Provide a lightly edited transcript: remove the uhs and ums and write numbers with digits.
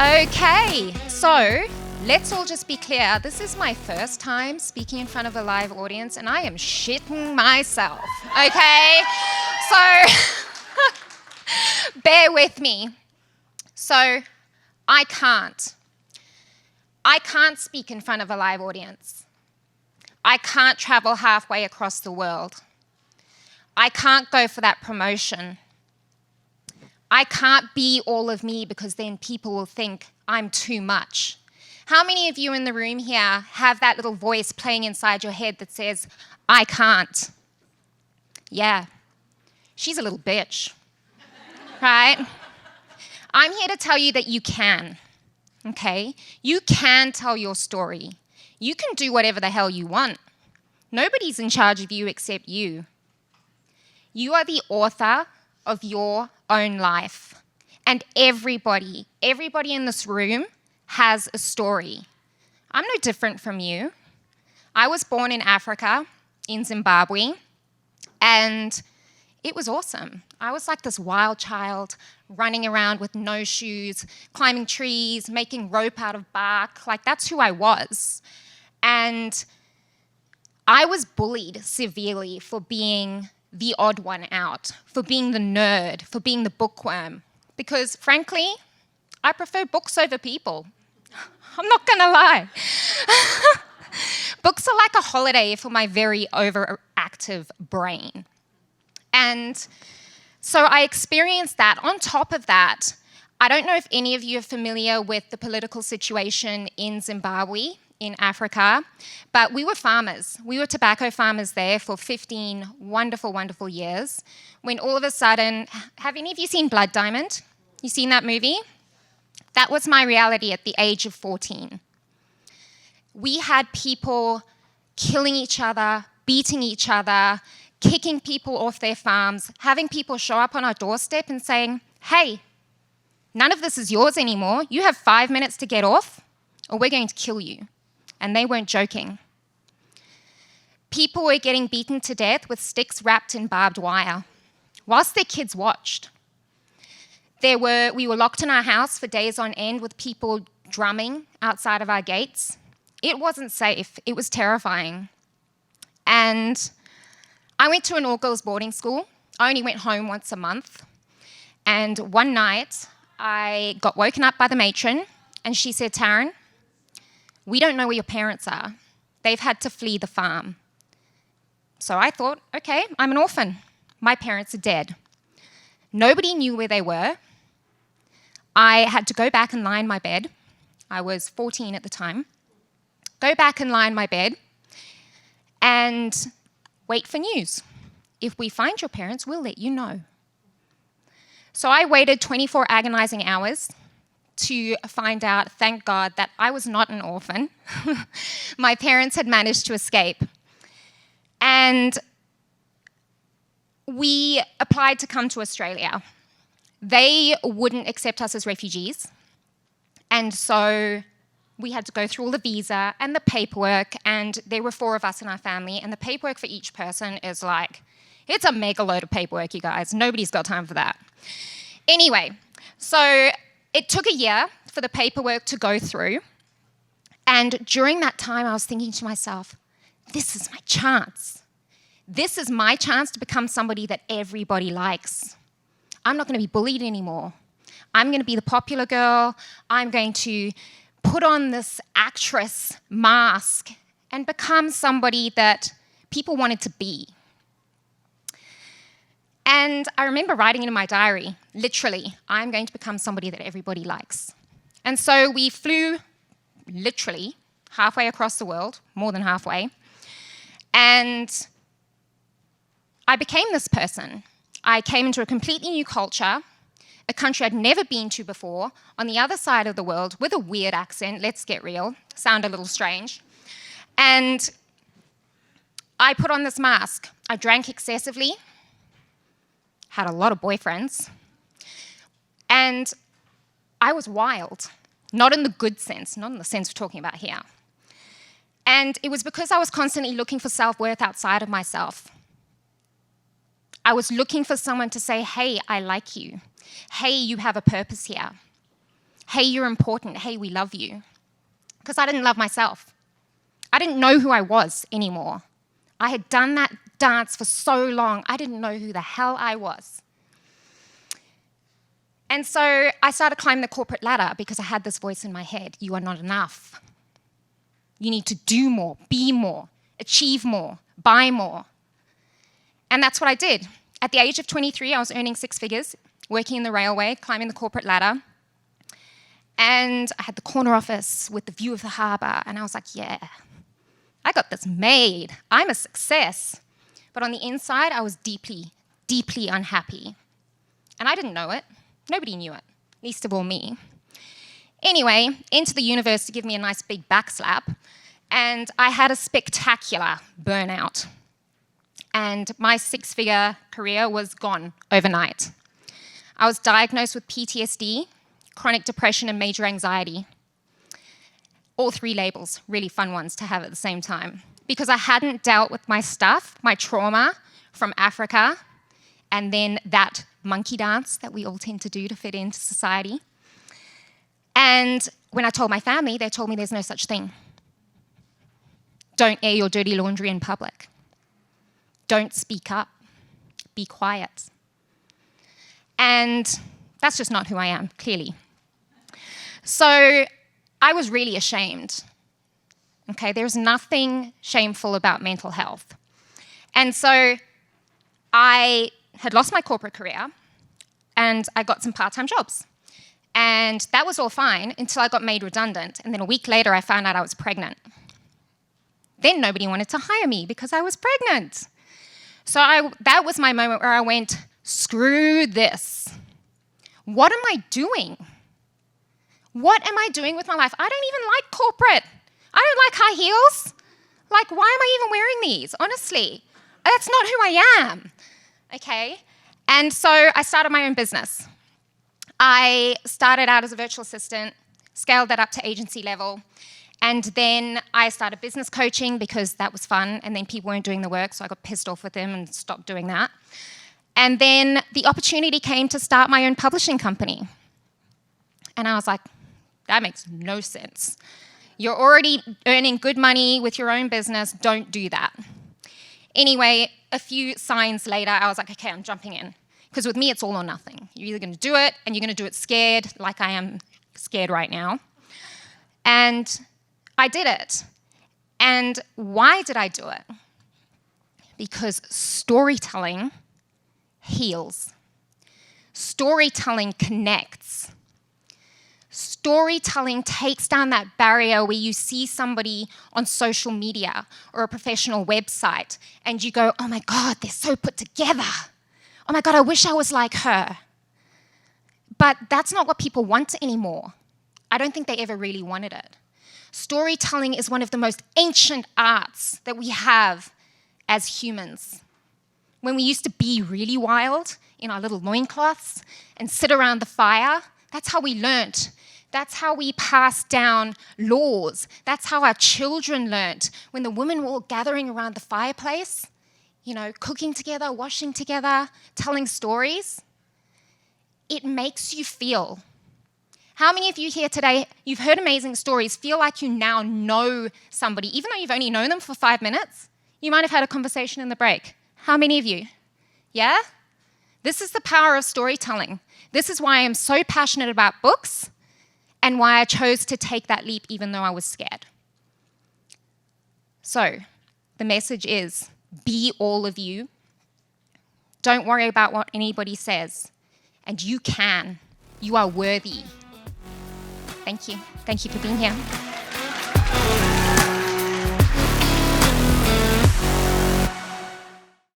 Okay, so let's all just be clear. This is my first time speaking in front of a live audience, and I am shitting myself, okay? So bear with me. So I can't speak in front of a live audience. I can't travel halfway across the world. I can't go for that promotion. I can't be all of me because then people will think I'm too much. How many of you in the room here have that little voice playing inside your head that says, I can't? Yeah, she's a little bitch, right? I'm here to tell you that you can, okay? You can tell your story. You can do whatever the hell you want. Nobody's in charge of you except you. You are the author of your own life. And everybody in this room has a story. I'm no different from you. I was born in Africa, in Zimbabwe, and it was awesome. I was like this wild child running around with no shoes, climbing trees, making rope out of bark. Like, that's who I was. And I was bullied severely for being the odd one out, for being the nerd, for being the bookworm. Because frankly, I prefer books over people. I'm not gonna lie. Books are like a holiday for my very overactive brain. And so I experienced that. On top of that, I don't know if any of you are familiar with the political situation in Zimbabwe, in Africa, but we were farmers. We were tobacco farmers there for 15 wonderful, wonderful years, when all of a sudden, have any of you seen Blood Diamond? You seen that movie? That was my reality at the age of 14. We had people killing each other, beating each other, kicking people off their farms, having people show up on our doorstep and saying, hey, none of this is yours anymore. You have 5 minutes to get off, or we're going to kill you. And they weren't joking. People were getting beaten to death with sticks wrapped in barbed wire, whilst their kids watched. We were locked in our house for days on end with people drumming outside of our gates. It wasn't safe. It was terrifying. And I went to an all-girls boarding school. I only went home once a month. And one night, I got woken up by the matron, and she said, Tarryn, we don't know where your parents are. They've had to flee the farm. So I thought, okay, I'm an orphan. My parents are dead. Nobody knew where they were. I had to go back and lie in my bed. I was 14 at the time. Go back and lie in my bed and wait for news. If we find your parents, we'll let you know. So I waited 24 agonizing hours to find out, thank God, that I was not an orphan. My parents had managed to escape. And we applied to come to Australia. They wouldn't accept us as refugees. And so we had to go through all the visa and the paperwork, and there were 4 of us in our family, and the paperwork for each person is like, it's a mega load of paperwork, you guys. Nobody's got time for that. Anyway, so it took a year for the paperwork to go through, and during that time I was thinking to myself, this is my chance. This is my chance to become somebody that everybody likes. I'm not going to be bullied anymore. I'm going to be the popular girl. I'm going to put on this actress mask and become somebody that people wanted to be. And I remember writing in my diary, literally, I'm going to become somebody that everybody likes. And so we flew literally halfway across the world, more than halfway, and I became this person. I came into a completely new culture, a country I'd never been to before, on the other side of the world, with a weird accent, let's get real, sound a little strange. And I put on this mask. I drank excessively, had a lot of boyfriends, and I was wild. Not in the good sense, not in the sense we're talking about here. And it was because I was constantly looking for self-worth outside of myself. I was looking for someone to say, hey, I like you. Hey, you have a purpose here. hey, you're important, hey, we love you. Because I didn't love myself. I didn't know who I was anymore. I had done that dance for so long, I didn't know who the hell I was. And so I started climbing the corporate ladder because I had this voice in my head, you are not enough. You need to do more, be more, achieve more, buy more. And that's what I did. At the age of 23, I was earning 6 figures, working in the railway, climbing the corporate ladder. And I had the corner office with the view of the harbour, and I was like, yeah, I got this made. I'm a success. But on the inside, I was deeply, deeply unhappy. And I didn't know it. Nobody knew it, least of all me. Anyway, into the universe to give me a nice big backslap, and I had a spectacular burnout. And my 6-figure career was gone overnight. I was diagnosed with PTSD, chronic depression, and major anxiety. All 3 labels, really fun ones to have at the same time. Because I hadn't dealt with my stuff, my trauma from Africa, and then that monkey dance that we all tend to do to fit into society. And when I told my family, they told me there's no such thing. Don't air your dirty laundry in public. Don't speak up. Be quiet. And that's just not who I am, clearly. So I was really ashamed. Okay, there's nothing shameful about mental health. And so I had lost my corporate career, and I got some part-time jobs. And that was all fine until I got made redundant. And then a week later, I found out I was pregnant. Then nobody wanted to hire me because I was pregnant. So that was my moment where I went, screw this. What am I doing? What am I doing with my life? I don't even like corporate. I don't like high heels. Like, why am I even wearing these? Honestly, that's not who I am. Okay? And so I started my own business. I started out as a virtual assistant, scaled that up to agency level, and then I started business coaching because that was fun, and then people weren't doing the work, so I got pissed off with them and stopped doing that. And then the opportunity came to start my own publishing company. And I was like, that makes no sense. You're already earning good money with your own business, don't do that. Anyway, a few signs later, I was like, okay, I'm jumping in. Because with me, it's all or nothing. You're either going to do it, and you're going to do it scared, like I am scared right now. And I did it. And why did I do it? Because storytelling heals. Storytelling connects. Storytelling takes down that barrier where you see somebody on social media or a professional website and you go, oh my God, they're so put together. Oh my God, I wish I was like her. But that's not what people want anymore. I don't think they ever really wanted it. Storytelling is one of the most ancient arts that we have as humans. When we used to be really wild in our little loincloths and sit around the fire, that's how we learnt. That's how we passed down laws. That's how our children learnt. When the women were all gathering around the fireplace, you know, cooking together, washing together, telling stories, it makes you feel. How many of you here today, you've heard amazing stories, feel like you now know somebody, even though you've only known them for 5 minutes? You might have had a conversation in the break. How many of you? Yeah? This is the power of storytelling. This is why I am so passionate about books and why I chose to take that leap even though I was scared. So, the message is, be all of you. Don't worry about what anybody says. And you can. You are worthy. Thank you. Thank you for being here.